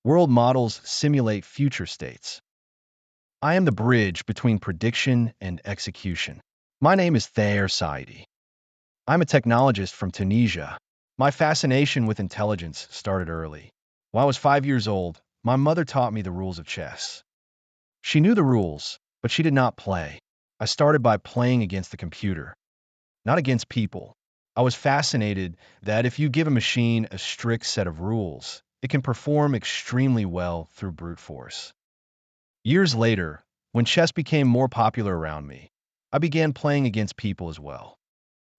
World models simulate future states. I am the bridge between prediction and execution. My name is Thayer Saidi. I'm a technologist from Tunisia. My fascination with intelligence started early. When I was 5 years old, my mother taught me the rules of chess. She knew the rules, but she did not play. I started by playing against the computer, not against people. I was fascinated that if you give a machine a strict set of rules, it can perform extremely well through brute force. Years later, when chess became more popular around me, I began playing against people as well,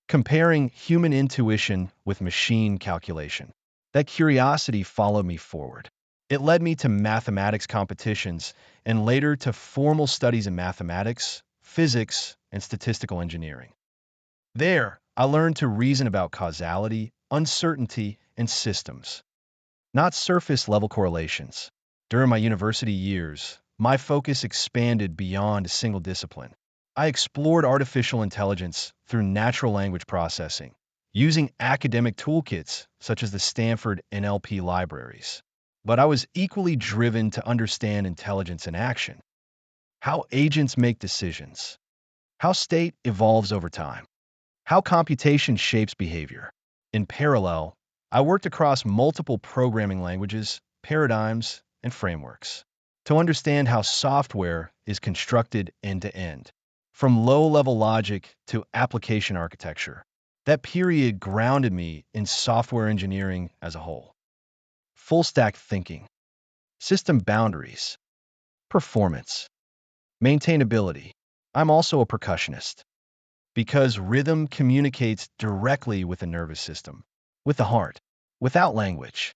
comparing human intuition with machine calculation. That curiosity followed me forward. It led me to mathematics competitions and later to formal studies in mathematics, physics, and statistical engineering. There, I learned to reason about causality, uncertainty, and systems, not surface level correlations. During my university years, my focus expanded beyond a single discipline. I explored artificial intelligence through natural language processing, using academic toolkits such as the Stanford NLP libraries. But I was equally driven to understand intelligence in action, how agents make decisions, how state evolves over time, how computation shapes behavior. In parallel, I worked across multiple programming languages, paradigms, and frameworks to understand how software is constructed end to end, from low-level logic to application architecture. That period grounded me in software engineering as a whole. Full stack thinking, system boundaries, performance, maintainability. I'm also a percussionist because rhythm communicates directly with the nervous system, with the heart, without language.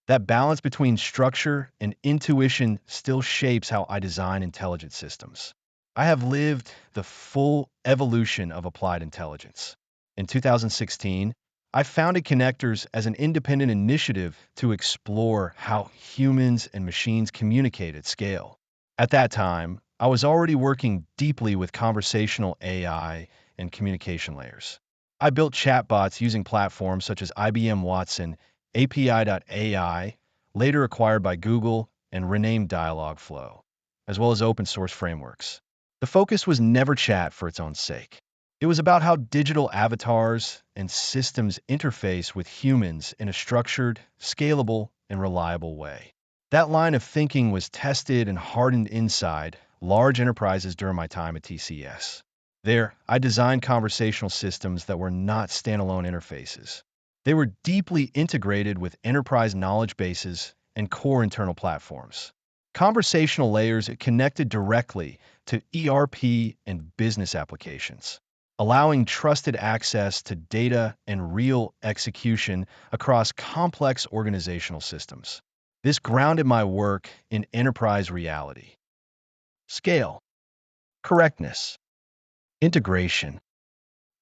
That balance between structure and intuition still shapes how I design intelligent systems. I have lived the full evolution of applied intelligence. In 2016, I founded Connectors as an independent initiative to explore how humans and machines communicate at scale. At that time, I was already working deeply with conversational AI and communication layers. I built chatbots using platforms such as IBM Watson, API.ai, later acquired by Google, and renamed Dialogflow, as well as open source frameworks. The focus was never chat for its own sake. It was about how digital avatars and systems interface with humans in a structured, scalable, and reliable way. That line of thinking was tested and hardened inside large enterprises during my time at TCS. There, I designed conversational systems that were not standalone interfaces. They were deeply integrated with enterprise knowledge bases and core internal platforms. Conversational layers connected directly to ERP and business applications, allowing trusted access to data and real execution across complex organizational systems. This grounded my work in enterprise reality. Scale, correctness, integration,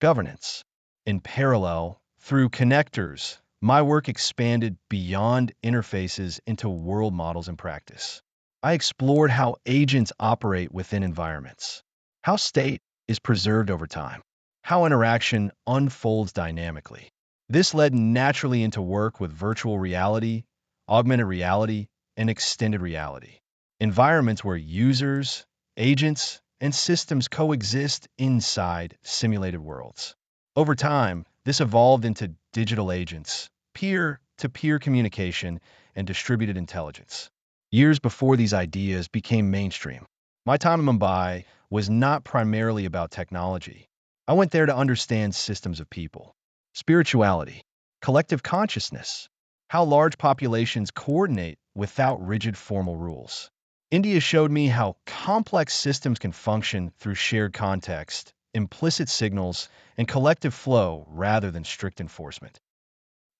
governance. In parallel, through connectors, my work expanded beyond interfaces into world models in practice. I explored how agents operate within environments, how state is preserved over time, how interaction unfolds dynamically. This led naturally into work with virtual reality, augmented reality, and extended reality. Environments where users, agents, and systems coexist inside simulated worlds. Over time, this evolved into digital agents, peer-to-peer communication, and distributed intelligence. Years before these ideas became mainstream, my time in Mumbai was not primarily about technology. I went there to understand systems of people, spirituality, collective consciousness, how large populations coordinate without rigid formal rules. India showed me how complex systems can function through shared context, implicit signals, and collective flow rather than strict enforcement.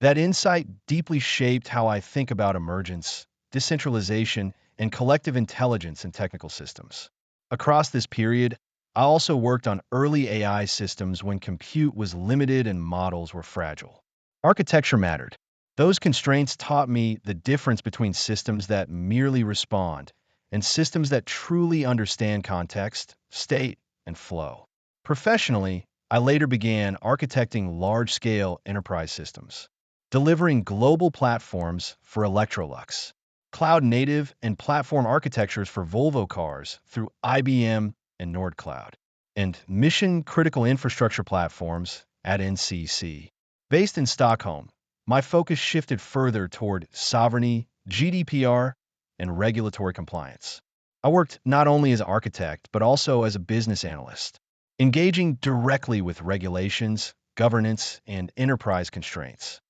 That insight deeply shaped how I think about emergence, decentralization, and collective intelligence in technical systems. Across this period, I also worked on early AI systems when compute was limited and models were fragile. Architecture mattered. Those constraints taught me the difference between systems that merely respond and systems that truly understand context, state, and flow. Professionally, I later began architecting large-scale enterprise systems, delivering global platforms for Electrolux, cloud-native and platform architectures for Volvo cars through IBM and Nordcloud, and mission-critical infrastructure platforms at NCC. Based in Stockholm, my focus shifted further toward sovereignty, GDPR, and regulatory compliance. I worked not only as an architect, but also as a business analyst, engaging directly with regulations, governance, and enterprise constraints.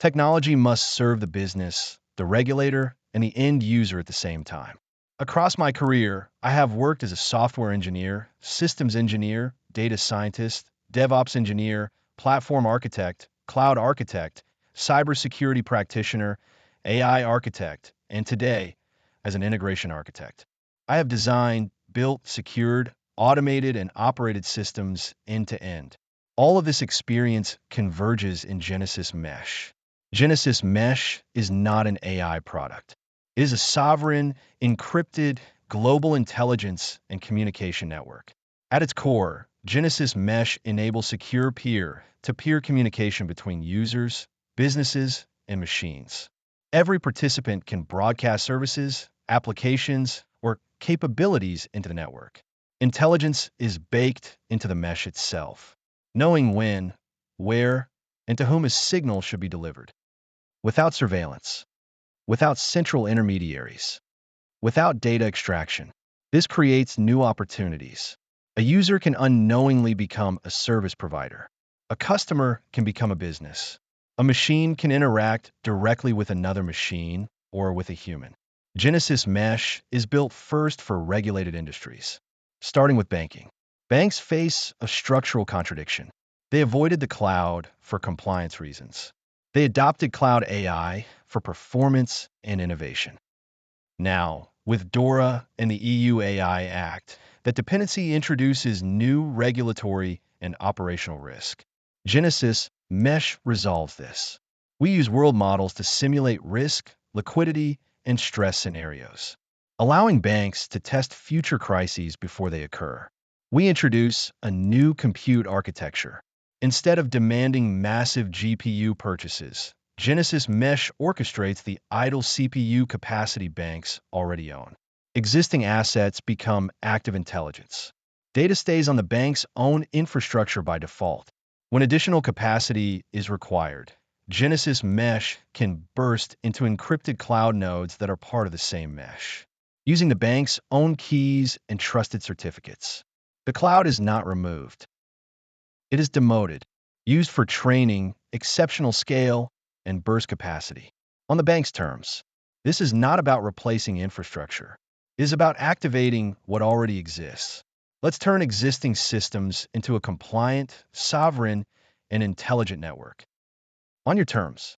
Technology must serve the business, the regulator, and the end user at the same time. Across my career, I have worked as a software engineer, systems engineer, data scientist, DevOps engineer, platform architect, cloud architect, cybersecurity practitioner, AI architect, and today, as an integration architect. I have designed, built, secured, automated, and operated systems end to end. All of this experience converges in Genesis Mesh. Genesis Mesh is not an AI product. It is a sovereign, encrypted, global intelligence and communication network. At its core, Genesis Mesh enables secure peer-to-peer communication between users, businesses, and machines. Every participant can broadcast services, applications, or capabilities into the network. Intelligence is baked into the mesh itself, knowing when, where, and to whom a signal should be delivered. Without surveillance, without central intermediaries, without data extraction, this creates new opportunities. A user can unknowingly become a service provider. A customer can become a business. A machine can interact directly with another machine or with a human. Genesis Mesh is built first for regulated industries, starting with banking. Banks face a structural contradiction. They avoided the cloud for compliance reasons. They adopted cloud AI for performance and innovation. Now, with DORA and the EU AI Act, that dependency introduces new regulatory and operational risk. Genesis Mesh resolves this. We use world models to simulate risk, liquidity, and stress scenarios, allowing banks to test future crises before they occur. We introduce a new compute architecture. Instead of demanding massive GPU purchases, Genesis Mesh orchestrates the idle CPU capacity banks already own. Existing assets become active intelligence. Data stays on the bank's own infrastructure by default. When additional capacity is required, Genesis Mesh can burst into encrypted cloud nodes that are part of the same mesh, using the bank's own keys and trusted certificates. The cloud is not removed. It is demoted, used for training, exceptional scale, and burst capacity. On the bank's terms, this is not about replacing infrastructure. It is about activating what already exists. Let's turn existing systems into a compliant, sovereign, and intelligent network. On your terms,